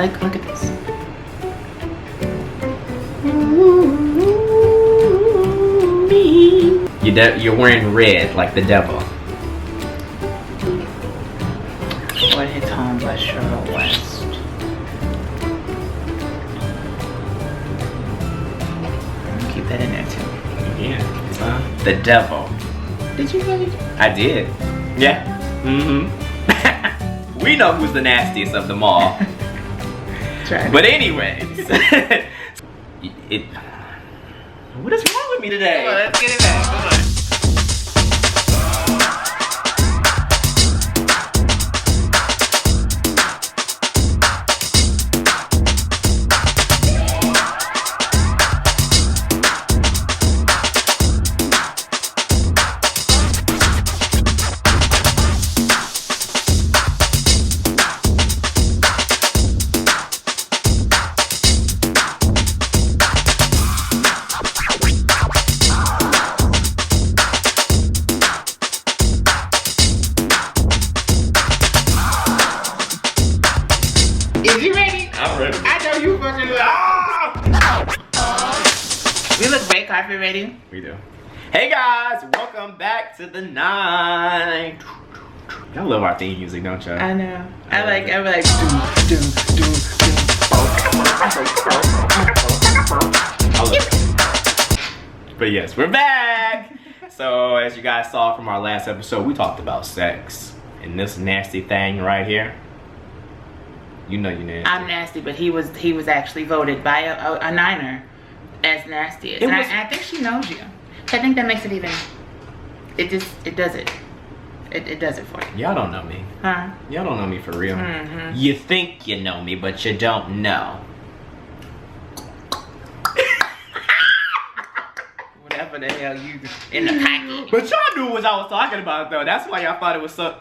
Like, look at this. You're wearing red like the devil. What hits home by Cheryl West. Keep that in there too. Yeah. The devil. Did you really? I did. Yeah. Mm-hmm. We know who's the nastiest of them all. Right. But anyways, what is wrong with me today? Come on, let's get it back. Come on. Is you ready? I'm ready. I know you fucking We look great, carpet ready. We do. Hey guys, welcome back to the night. Y'all love our theme music, don't y'all? I know. I like doom. I love it. But yes, we're back. So as you guys saw from our last episode, we talked about sex and this nasty thing right here. You know you nasty. I'm nasty, but he was actually voted by a Niner as nastiest. And I think she knows you. I think that makes it even. It does it. It does it for you. Y'all don't know me. Huh? Y'all don't know me for real. Mm-hmm. You think you know me, but you don't know. Whatever the hell you in the pocket. But y'all knew what I was talking about though. That's why y'all thought it was so.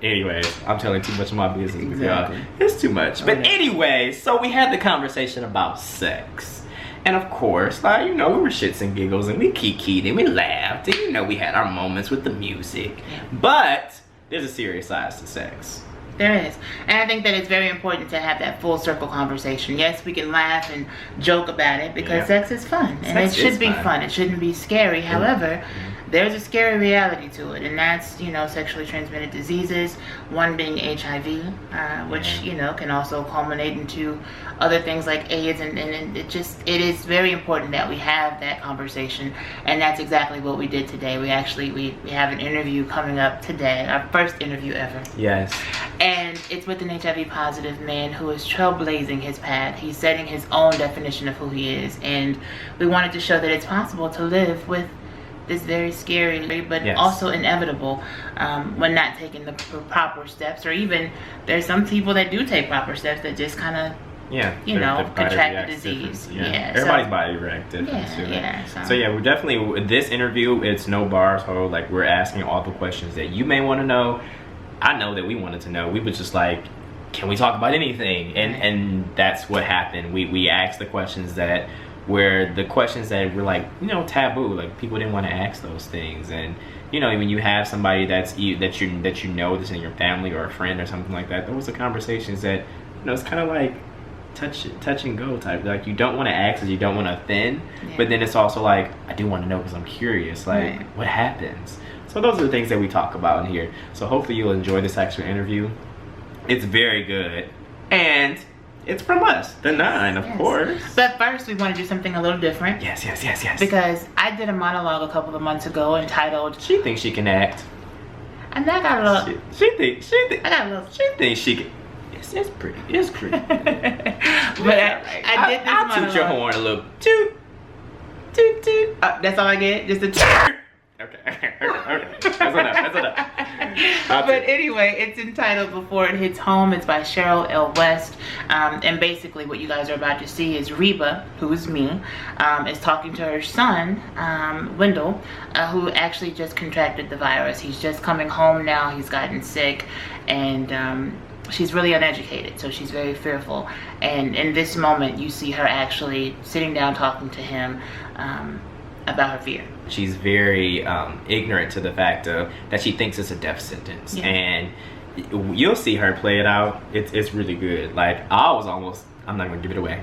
Anyways, I'm telling too much of my business with y'all. It's too much. But anyways, so we had the conversation about sex. And of course, like, you know, we were shits and giggles and we kikied and we laughed. And you know, we had our moments with the music. Yeah. But there's a serious side to sex. There is. And I think that it's very important to have that full circle conversation. Yes, we can laugh and joke about it because sex is fun. And it should be fun. It shouldn't be scary. However, there's a scary reality to it, and that's, you know, sexually transmitted diseases, one being HIV, which, you know, can also culminate into other things like AIDS, and it is very important that we have that conversation, and that's exactly what we did today. We have an interview coming up today, our first interview ever. Yes. And it's with an HIV positive man who is trailblazing his path. He's setting his own definition of who he is, and we wanted to show that it's possible to live with this very scary but also inevitable when not taking the proper steps, or even there's some people that do take proper steps that just kind of contract the disease. Everybody's body reacts different. So yeah, we're definitely, with this interview, it's no bars hold. Like, we're asking all the questions that you may want to know. I know that we wanted to know. We was just like, can we talk about anything? And that's what happened. We asked the questions that were like, you know, taboo. Like, people didn't want to ask those things. And you know, when you have somebody that's you know that's in your family or a friend or something like that, those are conversations that, you know, it's kind of like touch and go type. Like, you don't want to ask because you don't want to offend, but then it's also like, I do want to know because I'm curious, like, what happens. So those are the things that we talk about in here. So hopefully you'll enjoy this actual interview. It's very good, and it's from us, the 9, of course. But first, we want to do something a little different. Yes. Because I did a monologue a couple of months ago entitled "She Thinks She Can Act." And I got a little. She thinks she thinks she can. It's pretty. But I did this I'll monologue. toot your horn a little. Toot, toot, toot. That's all I get. Just a toot. Okay. That's enough. But anyway, it's entitled Before It Hits Home. It's by Cheryl L. West. And basically what you guys are about to see is Reba, who is me, is talking to her son, Wendell, who actually just contracted the virus. He's just coming home now. He's gotten sick, and she's really uneducated, so she's very fearful. And in this moment, you see her actually sitting down talking to him about her fear. She's very ignorant to the fact of that she thinks it's a death sentence, and you'll see her play it out. It's really good. Like, I'm not gonna give it away.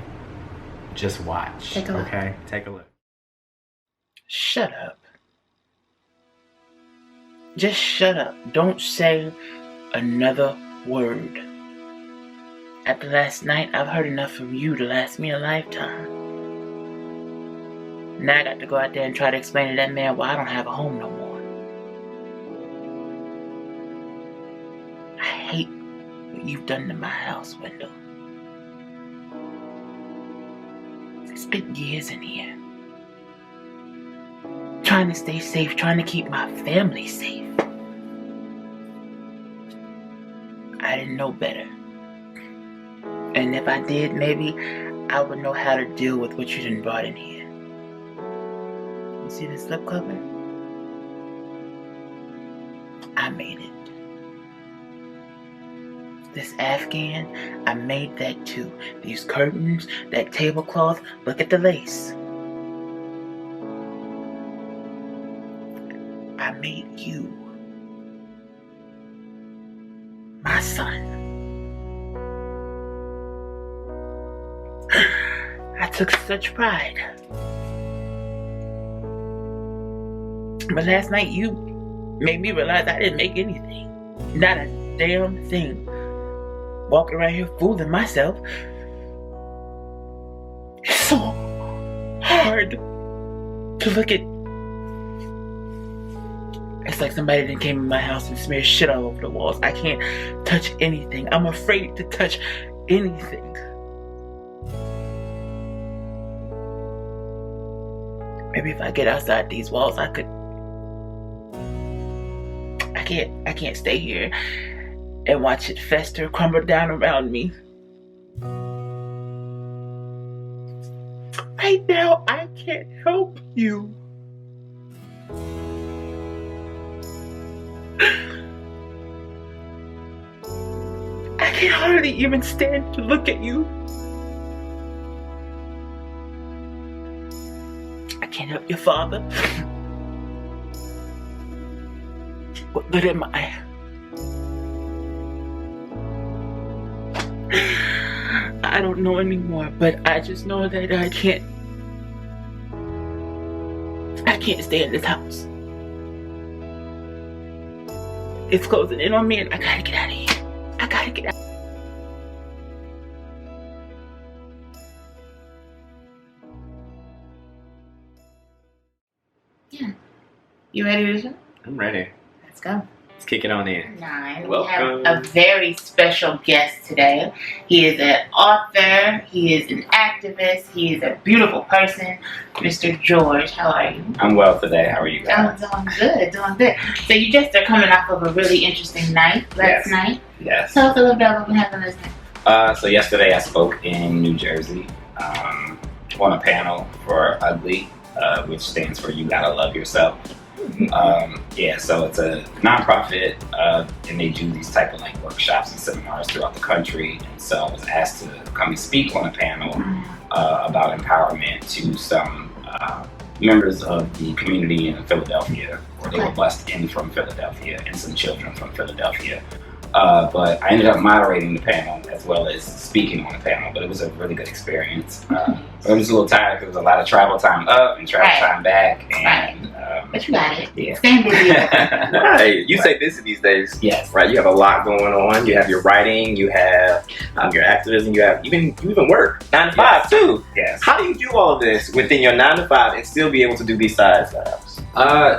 Just watch. Take a look. Okay? Take a look. Shut up. Just shut up. Don't say another word. After last night, I've heard enough from you to last me a lifetime. Now I got to go out there and try to explain to that man why I don't have a home no more. I hate what you've done to my house, Wendell. I spent years in here. Trying to stay safe, trying to keep my family safe. I didn't know better. And if I did, maybe I would know how to deal with what you done brought in here. You see this slipcover? I made it. This Afghan, I made that too. These curtains, that tablecloth, look at the lace. I made you. My son. I took such pride. But last night you made me realize I didn't make anything. Not a damn thing. Walking around here fooling myself. It's so hard to look at. It's like somebody then came in my house and smeared shit all over the walls. I can't touch anything. I'm afraid to touch anything. Maybe if I get outside these walls, I could. I can't stay here and watch it fester, crumble down around me. Right now, I can't help you. I can hardly even stand to look at you. I can't help your father. What good am I? I don't know anymore, but I just know that I can't stay in this house. It's closing in on me and I gotta get out of here. I gotta get out. Yeah. You ready to show? I'm ready. Let's go. Let's kick it on in. 9. Welcome. We have a very special guest today. He is an author. He is an activist. He is a beautiful person. Mr. George, how are you? I'm well today. How are you guys? I'm doing good. So you just are coming off of a really interesting night last night. Yes. Tell us a little bit about what happened last night. So yesterday I spoke in New Jersey on a panel for UGLY, which stands for You Gotta Love Yourself. So it's a nonprofit, and they do these type of like workshops and seminars throughout the country. And so I was asked to come and speak on a panel about empowerment to some members of the community in Philadelphia, or they were bused in from Philadelphia, and some children from Philadelphia. But I ended up moderating the panel as well as speaking on the panel, but it was a really good experience. I was a little tired because there was a lot of travel time up and travel time back. And, but you got it. Yeah. Stay busy. Right. You say busy these days. Yes. Right. You have a lot going on. You have your writing. You have your activism. You even work 9 to 5 too. Yes. How do you do all of this within your 9 to 5 and still be able to do these side jobs?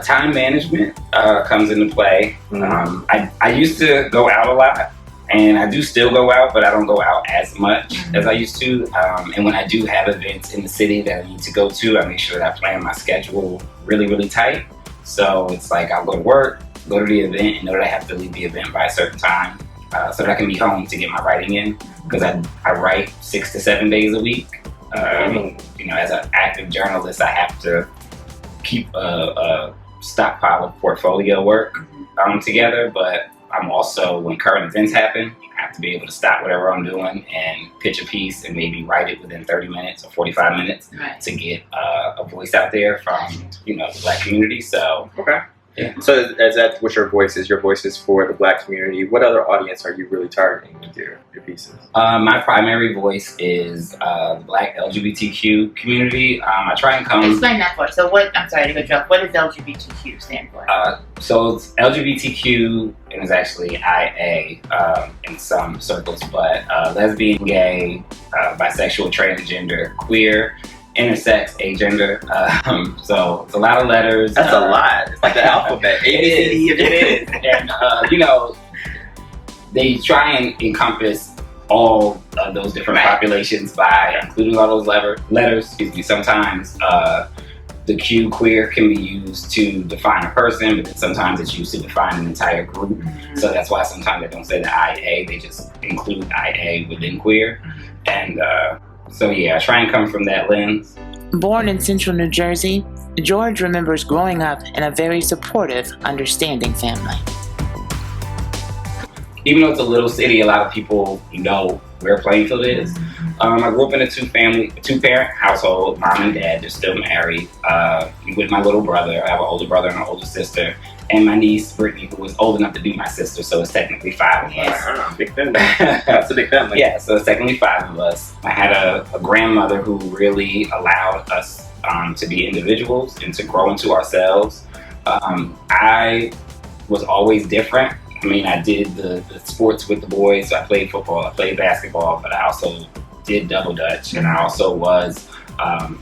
Time management comes into play. I used to go out a lot, and I do still go out, but I don't go out as much as I used to. And when I do have events in the city that I need to go to, I make sure that I plan my schedule really, really tight. So it's like I'll go to work, go to the event, and know that I have to leave the event by a certain time so that I can be home to get my writing in, because I write 6 to 7 days a week. As an active journalist, I have to keep a stockpile of portfolio work together, but I'm also, when current events happen, I have to be able to stop whatever I'm doing and pitch a piece and maybe write it within 30 minutes or 45 minutes to get a voice out there from the Black community. So Yeah. So is that what your voice is? Your voice is for the Black community. What other audience are you really targeting with your pieces? My primary voice is the Black LGBTQ community. I try and come... Explain that for us. So what, I'm sorry to interrupt, what does LGBTQ stand for? So it's LGBTQ, and it's actually IA in some circles, but lesbian, gay, bisexual, transgender, queer, intersex, agender. So it's a lot of letters. That's a lot. It's like the alphabet. It is. And, you know, they try and encompass all of those different populations by including all those letters. Excuse me. Sometimes the Q, queer, can be used to define a person, but then sometimes it's used to define an entire group. So that's why sometimes they don't say the IA, they just include IA within queer. And so yeah, I try and come from that lens. Born in central New Jersey, George remembers growing up in a very supportive, understanding family. Even though it's a little city, a lot of people know where Plainfield is. I grew up in a two-parent household. Mom and dad, they're still married. With my little brother, I have an older brother and an older sister. And my niece, Brittany, who was old enough to be my sister, so it's technically 5 of us. Big family. That's a big family. Yeah, so it's technically 5 of us. I had a grandmother who really allowed us to be individuals and to grow into ourselves. I was always different. I mean, I did the sports with the boys. So I played football, I played basketball, but I also did double dutch, and I also was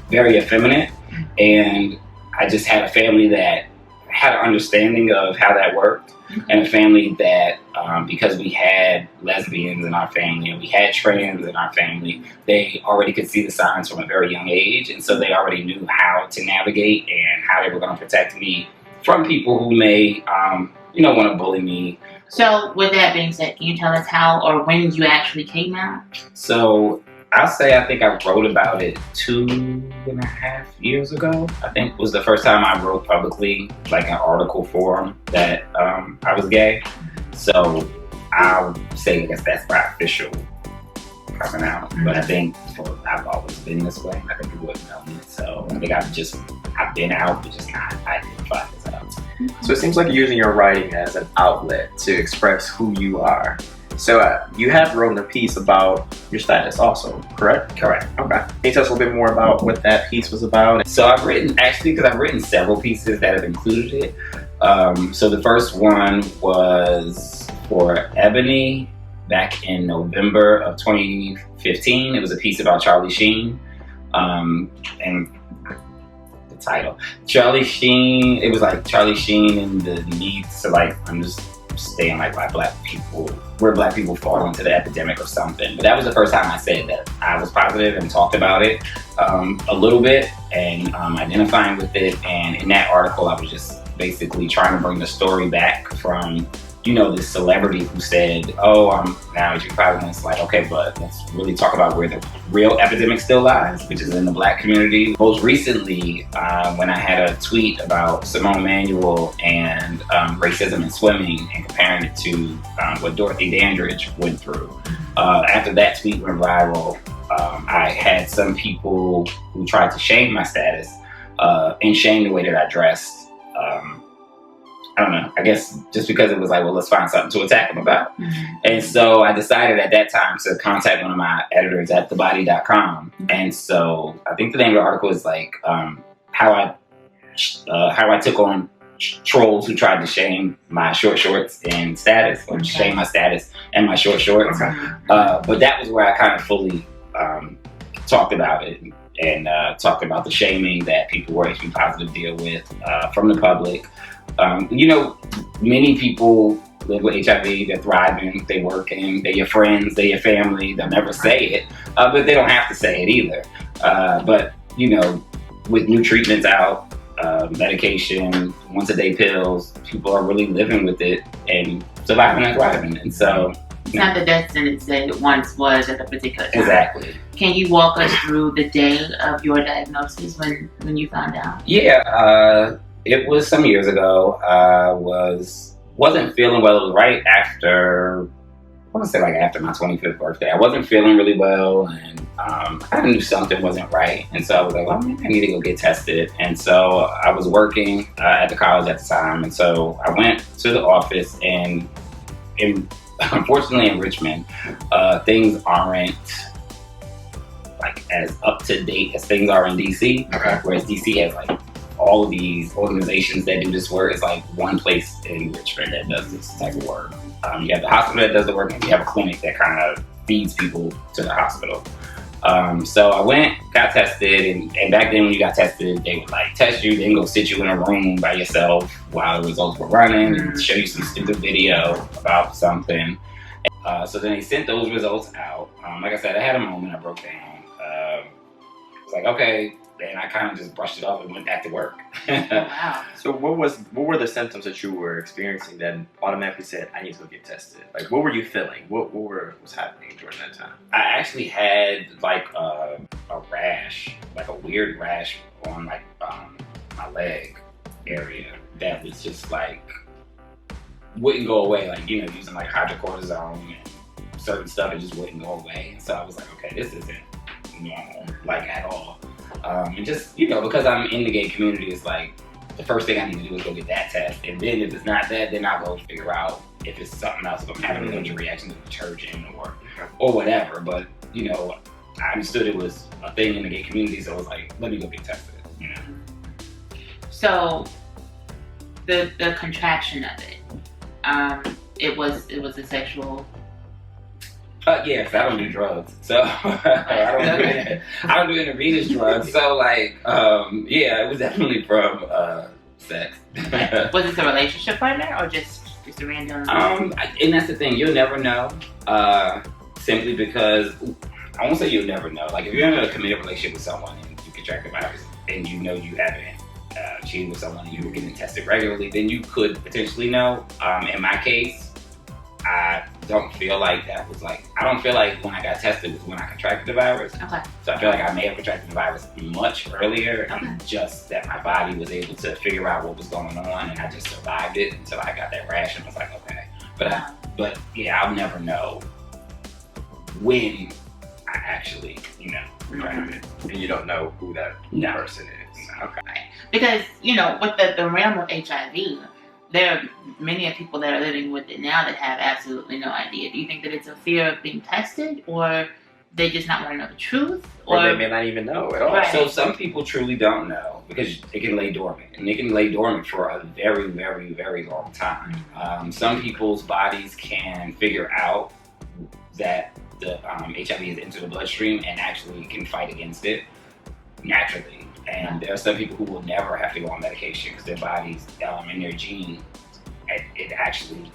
very effeminate. And I just had a family that had an understanding of how that worked, and a family that, because we had lesbians in our family and we had trans in our family, they already could see the signs from a very young age, and so they already knew how to navigate and how they were going to protect me from people who may, want to bully me. So with that being said, can you tell us how or when you actually came out? So I'll say I think I wrote about it 2.5 years ago. I think was the first time I wrote publicly, like an article forum, that I was gay. So I'll say I guess that's my official coming out. But I think I've always been this way. I think people have known it. So I think I've been out, but just not identified as out. So it seems like you're using your writing as an outlet to express who you are. So you have written a piece about your status also, correct? Correct. Okay. Can you tell us a little bit more about what that piece was about? So I've written several pieces that have included it. So the first one was for Ebony back in November of 2015. It was a piece about Charlie Sheen. And the title, Charlie Sheen, it was like Charlie Sheen and the need to understand why Black people, where Black people fall into the epidemic or something. But that was the first time I said that I was positive and talked about it a little bit and identifying with it. And in that article, I was just basically trying to bring the story back from, this celebrity who said, oh, I'm now G probably was like, okay, but let's really talk about where the real epidemic still lies, which is in the Black community. Most recently, when I had a tweet about Simone Emanuel and racism in swimming and comparing it to what Dorothy Dandridge went through. After that tweet went viral, I had some people who tried to shame my status and shame the way that I dressed. I don't know, I guess just because it was like, well, let's find something to attack them about. And so I decided at that time to contact one of my editors at thebody.com. And so I think the name of the article is like how I took on trolls who tried to shame my short shorts and status, or shame my status and my short shorts. But that was where I kind of fully talked about it and talked about the shaming that people were HIV positive deal with from the public. Many people live with HIV, they're thriving, they working, they're your friends, they're your family, they'll never say it, but they don't have to say it either. But with new treatments out, medication, once-a-day pills, people are really living with it and surviving and thriving. And so it's not the death sentence that it once was at a particular time. Exactly. Can you walk us through the day of your diagnosis when you found out? Yeah, it was some years ago. I wasn't feeling well. It was right after want to say like after my 25th birthday. I wasn't feeling really well, and I knew something wasn't right. And so I was like, well, I need to go get tested. And so I was working at the college at the time. And so I went to the office, and unfortunately in Richmond, things aren't like as up to date as things are in DC. Okay. Whereas DC has like all of these organizations that do this work. It's like one place in Richmond that does this type of work. You have the hospital that does the work, and you have a clinic that kind of feeds people to the hospital. So I went, got tested, and back then when you got tested, they would like test you, then go sit you in a room by yourself while the results were running and show you some stupid video about something. So then they sent those results out. Like I said, I had a moment, I broke down. I was like, okay. And I kind of just brushed it off and went back to work. Wow. So what were the symptoms that you were experiencing that automatically said, I need to go get tested? Like, what were you feeling? What was happening during that time? I actually had like a rash, like a weird rash on like my leg area that was just like, wouldn't go away. Like, you know, using like hydrocortisone and certain stuff, it just wouldn't go away. And so I was like, okay, this isn't normal, like at all. And just, you know, because I'm in the gay community, it's like the first thing I need to do is go get that test. And then if it's not that, then I'll go figure out if it's something else, if I'm having an allergic reaction to detergent or whatever. But, you know, I understood it was a thing in the gay community, so I was like, let me go get tested, you know. So the contraction of it, it was a sexual. Yeah, because I don't do drugs, so I don't do intravenous drugs. So like, yeah, it was definitely from sex. Was it a relationship partner or just a random? And that's the thing, you'll never know. Simply because I won't say you'll never know. Like if you're in a committed relationship with someone and you contract the virus, and you know you haven't cheated with someone and you were getting tested regularly, then you could potentially know. In my case, I don't feel like that was like, I don't feel like when I got tested was when I contracted the virus. Okay. So I feel like I may have contracted the virus much earlier, and just that my body was able to figure out what was going on, and I just survived it until I got that rash and was like, okay. But yeah, I'll never know when I actually, you know, contracted it. And you don't know who that person is. Okay. Because, you know, with the realm of HIV, there are many people that are living with it now that have absolutely no idea. Do you think that it's a fear of being tested, or they just not want to know the truth? Or they may not even know at all. Right. So some people truly don't know because it can lay dormant, and it can lay dormant for a very, very, very long time. Some people's bodies can figure out that the HIV has entered the bloodstream and actually can fight against it naturally. And there are some people who will never have to go on medication because their bodies and their gene, it actually,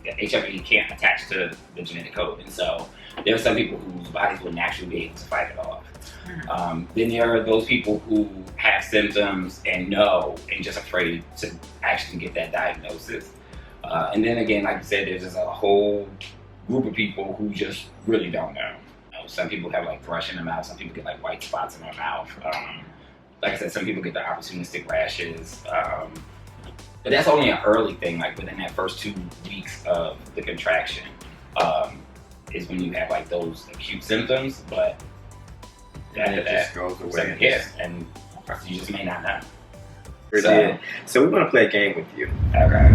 the HIV can't attach to the genetic code. And so there are some people whose bodies will naturally be able to fight it off. Then there are those people who have symptoms and know and just afraid to actually get that diagnosis. And then again, like you said, there's just a whole group of people who just really don't know. Some people have like thrush in their mouth, some people get like white spots in their mouth. Like I said, some people get the opportunistic rashes. But that's only an early thing, like within that first 2 weeks of the contraction is when you have like those acute symptoms, but after that just goes away. Yeah, and you just may not know. So we want to play a game with you. Okay.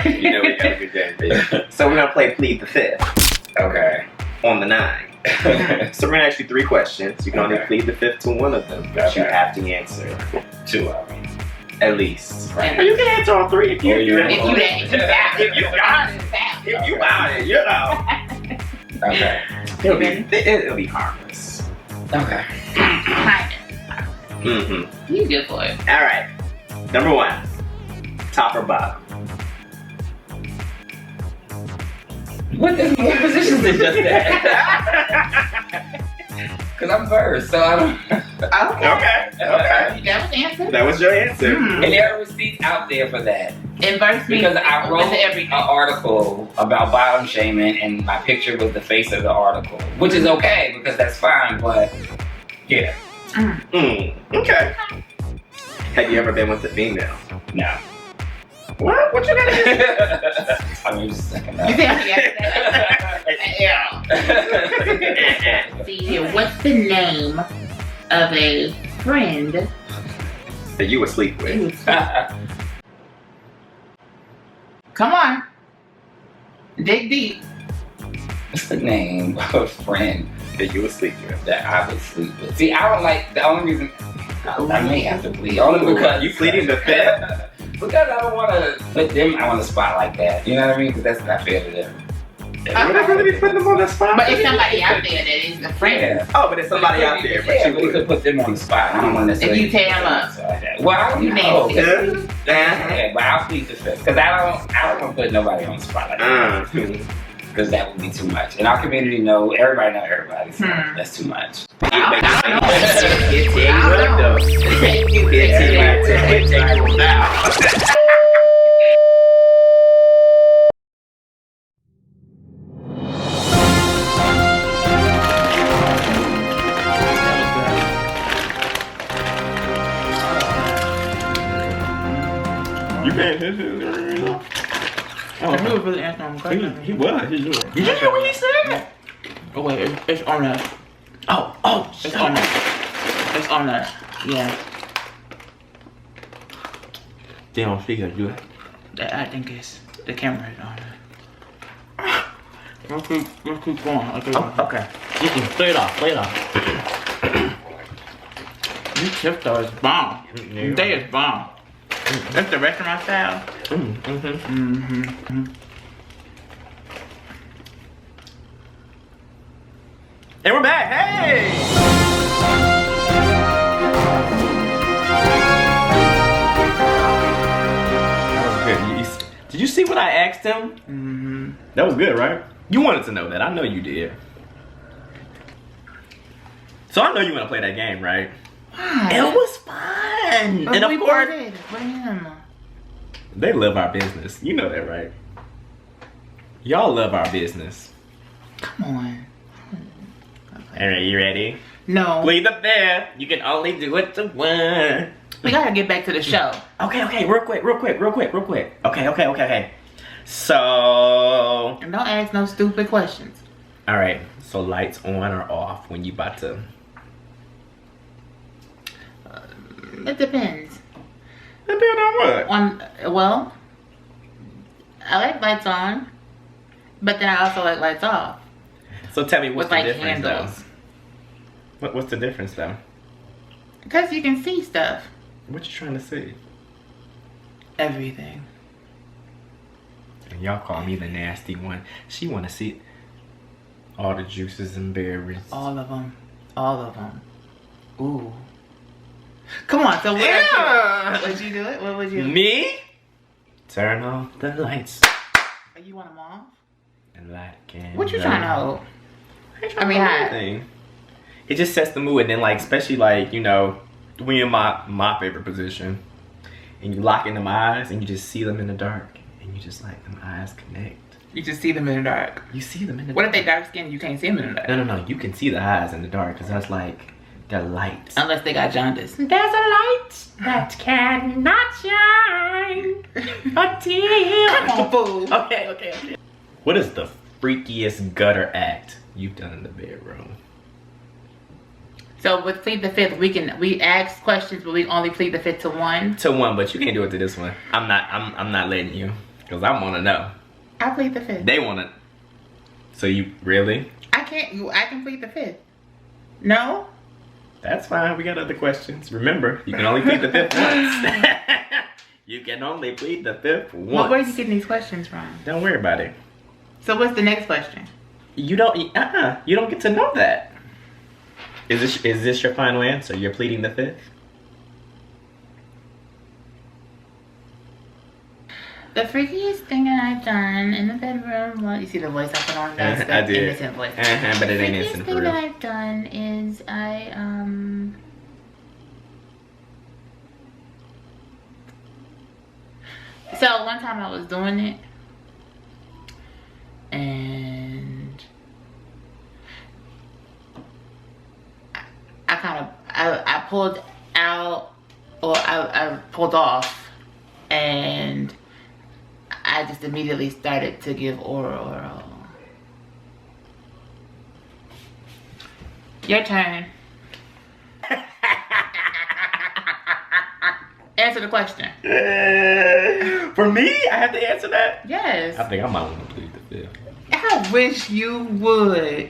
You know we got a good game, baby. So we're going to play Plead the Fifth. Okay. On the 9. So we're going to ask you 3 questions. You can only plead the fifth to one of them, but you have to answer 2 of them. At least. Right. You can answer all 3 if you got it, you know. Okay. It'll be harmless. Okay. You good for it. All right. Number 1. Top or bottom? What positions is just that? Because I'm first, so I don't. Okay. That was the answer. That was your answer. And there are receipts out there for that. Inverse me. Because I wrote an article about bottom shaming, and my picture was the face of the article, which is okay because that's fine. But yeah. Okay. Have you ever been with a female? No. What? What you gotta do? I mean, just a second. You think I can See, what's the name of a friend that you would sleep with? Come on. Dig deep. What's the name of a friend that you would sleep with? that I would sleep with? See, I don't like, the only reason, I may have to plead. Only because you pleading the fifth? Because I don't want to put them on the spot like that. You know what I mean? Because that's not fair to them. Would I really be putting them on the spot? But it's somebody out there that is a friend. Yeah. Oh, but it's somebody out there. But Yeah, you but we could put them on the spot. I don't want to necessarily. If you tear them up. Well, I don't You know. nasty. Yeah, but I'll plead the fifth. Because I don't want to put nobody on the spot like that. Because that would be too much. In our community, everybody know everybody. So that's too much. I don't know. You can't hit it. He was really answering my question. He was. Did you hear what he said? Oh wait, it's on that. Oh, It's on that. It's on that. Yeah. Damn, speaker, do it. I think it's the camera is on that. Let's keep going. Okay. Play it off. You tip though is bomb. Yeah. They is bomb. That's the restaurant style. And we're back. Hey! That was good. Did you see what I asked him? That was good, right? You wanted to know that. I know you did. So I know you want to play that game, right? Why? It was fun. But And we of course, did. With him. they love our business. You know that, right? Y'all love our business. Come on. Alright, you ready? No. Plead the fifth. You can only do it to win. We gotta get back to the show. Okay, real quick. Okay. So, And don't ask no stupid questions. alright, so lights on or off when you about to? It depends. Depend on what? Well, I like lights on, but then I also like lights off. So tell me what's With the like difference handles. though? What's the difference though? Because you can see stuff. What you trying to see? Everything. And y'all call me the nasty one. She want to see all the juices and berries. All of them. Ooh. Come on, so what would you do it? What would you do? Me? Turn off the lights Oh, you want them off? and light a candle. What you trying to hold? I mean, hot. It just sets the mood, and then like, especially like, you know, when you're in my favorite position, and you lock in them eyes, and you just see them in the dark, and you just like them eyes connect. You just see them in the dark. You see them in the What dark. if they dark skinned? You can't see them in the dark. No. You can see the eyes in the dark, cause that's like the light. Unless they got jaundice. There's a light that cannot shine until. Come on, fool. Okay. What is the freakiest gutter act you've done in the bedroom? So with Plead the Fifth, we ask questions, but we only plead the fifth to one. To one, but you can't do it to this one. I'm not letting you, cause I want to know. I plead the fifth. They want to. So you really? I can plead the fifth. No. That's fine. We got other questions. Remember, you can only plead the fifth once. You can only plead the fifth once. Well, where are you getting these questions from? Don't worry about it. So what's the next question? You don't. You don't get to know that. Is this your final answer? You're pleading the fifth. The freakiest thing that I've done in the bedroom. Well, you see the voice I put on. That's the I did. innocent voice. But it ain't The innocent freakiest for thing real. that I've done is So one time I was doing it, and I pulled out, or I pulled off, and I just immediately started to give oral. Your turn. Answer the question. For me, I have to answer that? Yes. I think I might want to plead the fifth. I wish you would.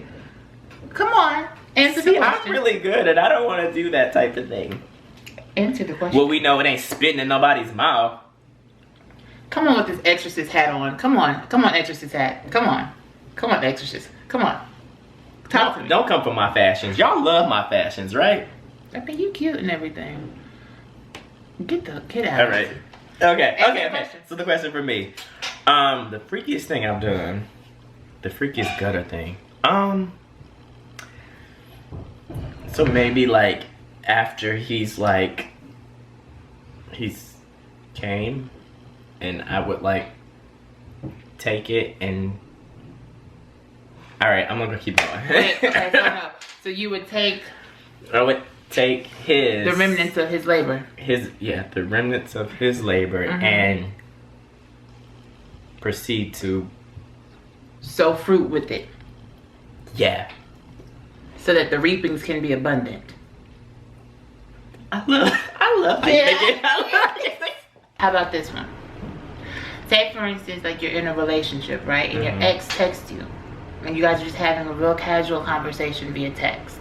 Come on. Answer the question. I'm really good and I don't want to do that type of thing. Answer the question. Well, we know it ain't spitting in nobody's mouth. Come on with this exorcist hat on. Come on. Come on, exorcist hat. Come on. Come on, exorcist. Come on. Talk to me. Don't come for my fashions. Y'all love my fashions, right? I mean, you cute and everything. Get out. All right. Okay. Question. So the question for me, the freakiest thing I've done, the freakiest gutter thing. So maybe like after he's came, and I would like take it and. All right, I'm gonna keep going. Wait, okay, no. So you would take. I would take the remnants of his labor. The remnants of his labor and proceed to sow fruit with it. Yeah. So that the reapings can be abundant. I love it. How about this one? Say for instance, like you're in a relationship, right? And your ex texts you. And you guys are just having a real casual conversation via text.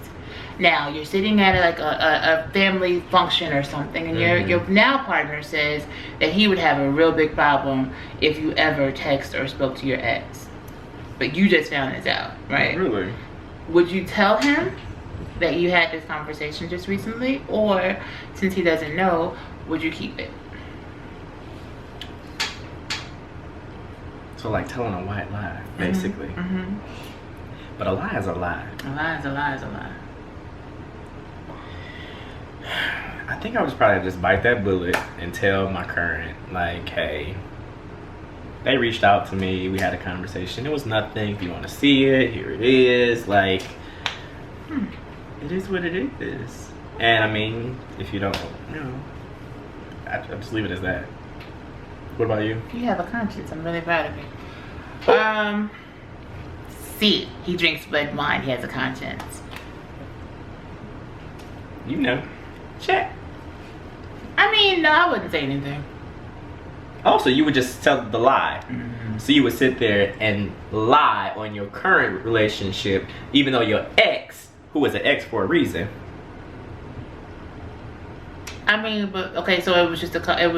Now you're sitting at a family function or something, and your now partner says that he would have a real big problem if you ever text or spoke to your ex, but you just found this out, right? Really? Would you tell him that you had this conversation just recently, or since he doesn't know, would you keep it? So like telling a white lie, basically. But a lie is a lie. A lie is a lie is a lie. I think I was probably just bite that bullet and tell my current, like, hey, they reached out to me, we had a conversation, it was nothing, if you want to see it, here it is, like, it is what it is. And I mean, if you don't, I'll just leave it as that. What about you? You have a conscience, I'm really proud of you. C, he drinks red wine, he has a conscience. You know. Check. I mean, no, I wouldn't say anything. Oh, so you would just tell the lie. So you would sit there and lie on your current relationship, even though your ex, who was an ex for a reason. I mean, but okay, so it was just why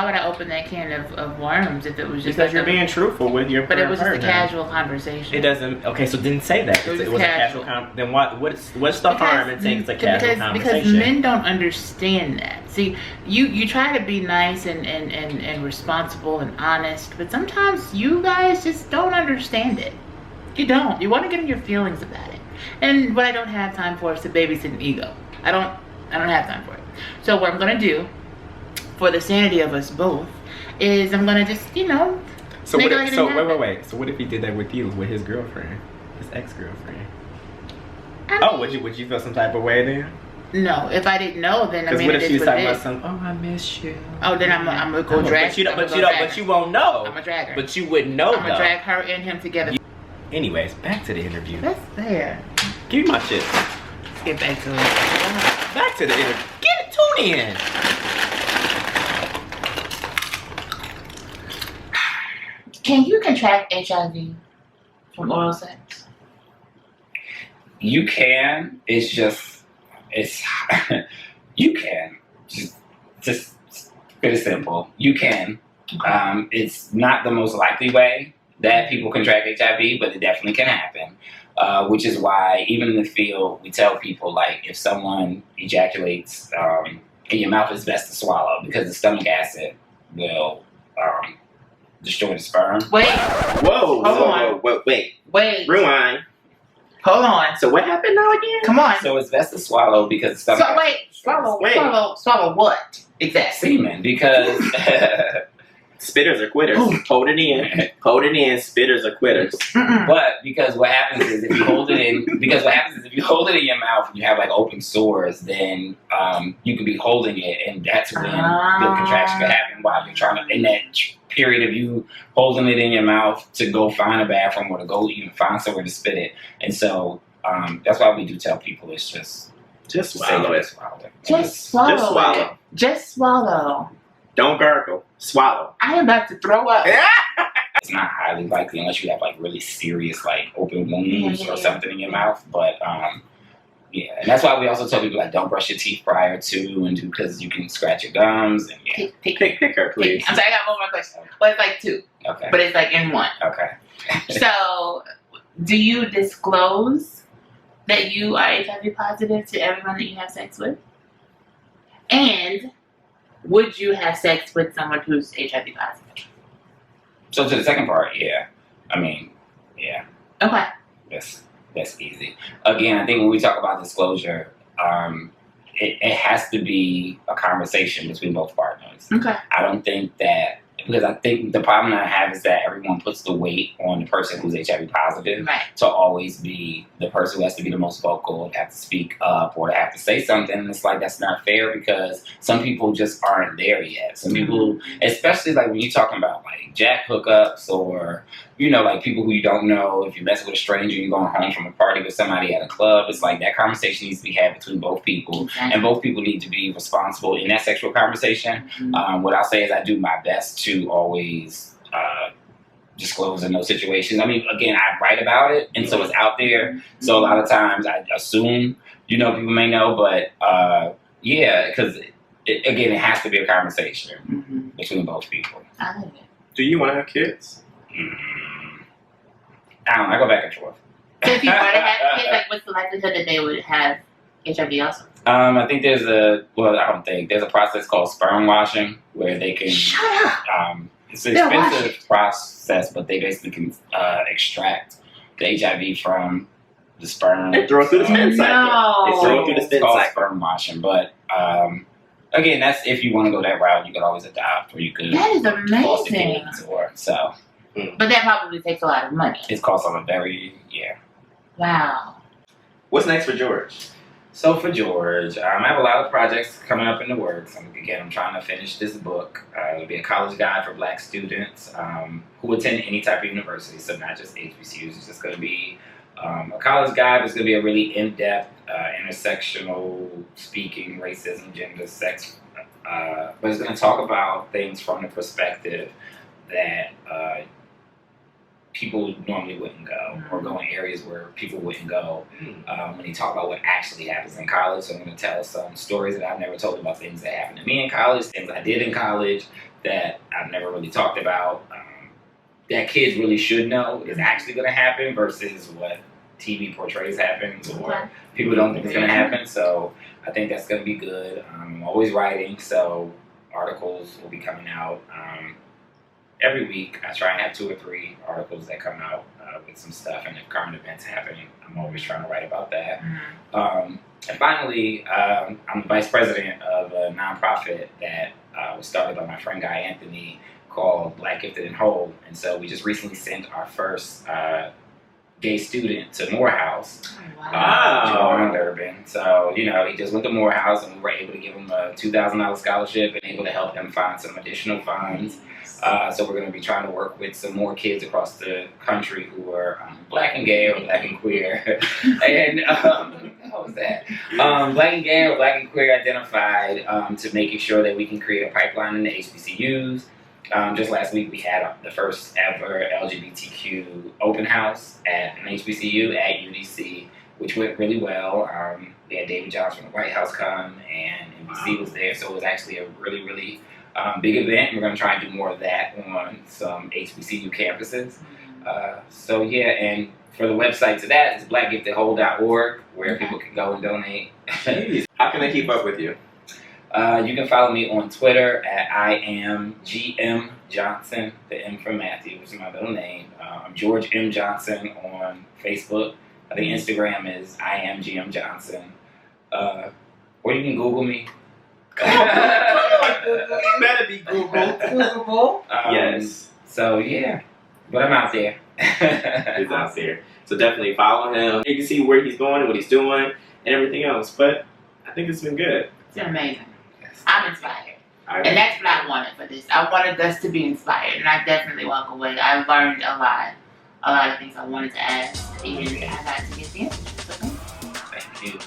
would I open that can of worms if it was just because you're being truthful with your partner. But it was just a casual conversation. It doesn't. Okay, so didn't say that. It was a casual then what's the harm in saying it's a casual conversation? Because men don't understand that. See, you try to be nice and responsible and honest, but sometimes you guys just don't understand it. You don't. You want to get in your feelings about it. And what I don't have time for is to babysit an ego. I don't have time for it. So what I'm gonna do, for the sanity of us both, is I'm gonna just, So wait. So what if he did that with you, with his girlfriend, his ex-girlfriend? Would you feel some type of way then? No, if I didn't know, then I mean, what if she was talking about some? Oh, I miss you. Oh, then I'm gonna go drag. But you won't know. I'm gonna drag her. But you wouldn't know. I'm gonna drag her and him together. Anyways, back to the interview. That's fair. Give me my chips. Let's get back to it. Back to the interview. Tune in. Can you contract HIV from oral sex? You can. It's you can. Just pretty simple. You can. It's not the most likely way that people contract HIV, but it definitely can happen. Which is why, even in the field, we tell people, like, if someone ejaculates in your mouth, it's best to swallow, because the stomach acid will destroy the sperm. Wait. Whoa. Wait. Rewind. Hold on. So what happened now again? Come on. So it's best to swallow because the stomach acid. Swallow what? Exactly. Semen, because Spitters are quitters. Hold it in. Hold it in. Spitters are quitters. But because what happens is if you hold it in, your mouth and you have like open sores, then you could be holding it, and that's when the contraction could happen while you're trying to, in that period of you holding it in your mouth to go find a bathroom or to go even find somewhere to spit it. And so that's why we do tell people it's just swallow it. Just swallow. Just swallow. Don't gargle. Swallow. I am about to throw up. It's not highly likely unless you have like really serious like open wounds or something in your mouth. But yeah, and that's why we also tell people like don't brush your teeth prior to and do because you can scratch your gums and pick her, please. I'm sorry, I got one more question. Well, it's like 2. Okay. But it's like in 1. Okay. So, do you disclose that you are HIV positive to everyone that you have sex with? And would you have sex with someone who's HIV positive? So to the second part, yeah. I mean, yeah. Okay. That's easy. Again, I think when we talk about disclosure, it has to be a conversation between both partners. Okay. I don't think that, because I think the problem I have is that everyone puts the weight on the person who's HIV positive to always be the person who has to be the most vocal and have to speak up or to have to say something. And it's like, that's not fair because some people just aren't there yet. Some people, especially like when you're talking about like jack hookups or, you know, like people who you don't know, if you're messing with a stranger, you're going home from a party with somebody at a club, it's like that conversation needs to be had between both people. And both people need to be responsible in that sexual conversation. What I'll say is I do my best to always disclose in those situations. I mean, again, I write about it, and so it's out there. So a lot of times I assume, you know, people may know, but yeah, because again, it has to be a conversation between both people. I love it. Do you want to have kids? I don't know, I go back and forth. So if you were to have kids, like what's the likelihood that they would have HIV also? I think there's a process called sperm washing where they can. Shut up. It's an expensive process, but they basically can extract the HIV from the sperm. And throw it through the spin cycle. They throw it through the spin cycle. Sperm washing, but again, that's if you want to go that route, you could always adopt, or you could. That is amazing. So. But that probably takes a lot of money. It's cost on Wow. What's next for George? So for George, I have a lot of projects coming up in the works. I'm trying to finish this book. It'll be a college guide for Black students who attend any type of university, so not just HBCUs. It's just going to be a college guide. It's going to be a really in-depth, intersectional speaking, racism, gender, sex, but it's going to talk about things from the perspective that people normally wouldn't go, or go in areas where people wouldn't go when they talk about what actually happens in college. So I'm going to tell some stories that I've never told about things that happened to me in college, things I did in college that I've never really talked about, that kids really should know is actually going to happen versus what TV portrays happens or people don't think it's going to happen. So I think that's going to be good. I'm always writing, so articles will be coming out. Every week, I try and have 2 or 3 articles that come out with some stuff, and if current events happen, I'm always trying to write about that. And finally, I'm the vice president of a nonprofit that was started by my friend Guy Anthony called Black Gifted and Whole, and so we just recently sent our first gay student to Morehouse, Joanne Durbin. So, you know, he just went to Morehouse, and we were able to give him a $2,000 scholarship and able to help him find some additional funds. So we're going to be trying to work with some more kids across the country who are Black and gay or Black and queer. And how was that? Black and gay or Black and queer identified to making sure that we can create a pipeline in the HBCUs. Just last week we had the first ever LGBTQ open house at an HBCU at UDC, which went really well. We had David Johns from the White House come, and NBC was there, so it was actually a really, really big event. We're going to try and do more of that on some HBCU campuses. So yeah, and for the website to that is blackgiftedwhole.org, where people can go and donate. How can they keep up with you? You can follow me on Twitter at iamGMJohnson, the M for Matthew, which is my middle name. I'm George M. Johnson on Facebook. I think Instagram is iamGMJohnson. Or you can Google me. You better be Google. Yes. So yeah, but I'm out there. He's out there. So definitely follow him. You can see where he's going and what he's doing and everything else. But I think it's been good. It's been amazing. I'm inspired. And that's what I wanted for this. I wanted us to be inspired, and I definitely walk away. I learned a lot of things I wanted to ask, and I got to get the answers. So thank you.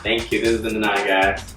Thank you. This has been the 9 Guys.